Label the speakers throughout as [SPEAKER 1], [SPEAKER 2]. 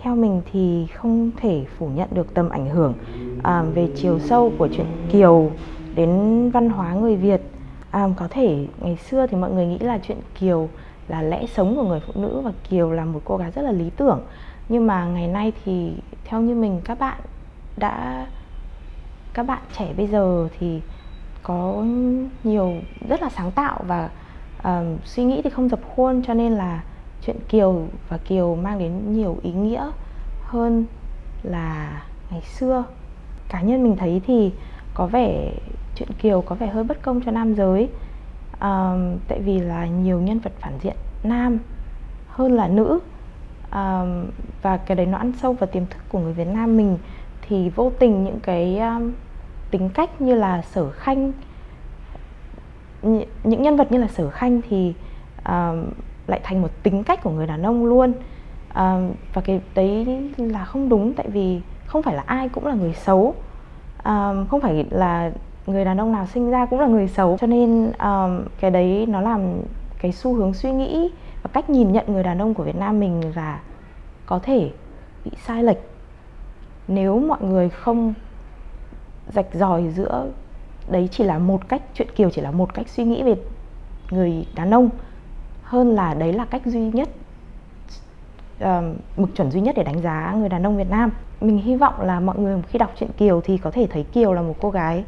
[SPEAKER 1] Theo mình thì không thể phủ nhận được tầm ảnh hưởng về chiều sâu của truyện Kiều đến văn hóa người Việt. Có thể ngày xưa thì mọi người nghĩ là truyện Kiều là lẽ sống của người phụ nữ và Kiều là một cô gái rất là lý tưởng. Nhưng mà ngày nay thì theo như mình, các bạn trẻ bây giờ thì có nhiều rất là sáng tạo và suy nghĩ thì không dập khuôn, cho nên là truyện Kiều và Kiều mang đến nhiều ý nghĩa hơn là ngày xưa. Cá nhân mình thấy thì có vẻ truyện Kiều có vẻ hơi bất công cho nam giới, tại vì là nhiều nhân vật phản diện nam hơn là nữ, và cái đấy nó ăn sâu vào tiềm thức của người Việt Nam mình. Thì vô tình những cái tính cách như là Sở Khanh, những nhân vật như là Sở Khanh thì lại thành một tính cách của người đàn ông luôn. Và cái đấy là không đúng, tại vì không phải là ai cũng là người xấu, không phải là người đàn ông nào sinh ra cũng là người xấu. Cho nên cái đấy nó làm cái xu hướng suy nghĩ và cách nhìn nhận người đàn ông của Việt Nam mình là có thể bị sai lệch nếu mọi người không rạch ròi giữa đấy chỉ là một cách, truyện Kiều chỉ là một cách suy nghĩ về người đàn ông, hơn là đấy là cách duy nhất, mực chuẩn duy nhất để đánh giá người đàn ông Việt Nam. Mình hy vọng là mọi người khi đọc truyện Kiều thì có thể thấy Kiều là một cô gái,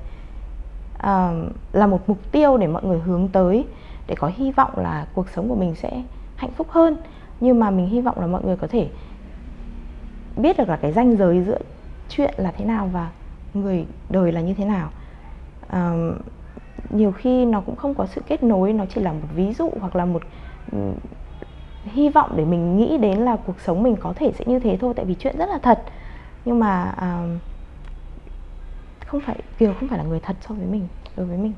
[SPEAKER 1] là một mục tiêu để mọi người hướng tới, để có hy vọng là cuộc sống của mình sẽ hạnh phúc hơn. Nhưng mà mình hy vọng là mọi người có thể biết được là cái ranh giới giữa chuyện là thế nào và người đời là như thế nào. Nhiều khi nó cũng không có sự kết nối, nó chỉ là một ví dụ hoặc là một hy vọng để mình nghĩ đến là cuộc sống mình có thể sẽ như thế thôi, tại vì chuyện rất là thật. Nhưng mà Kiều không phải là người thật so với mình, đối với mình.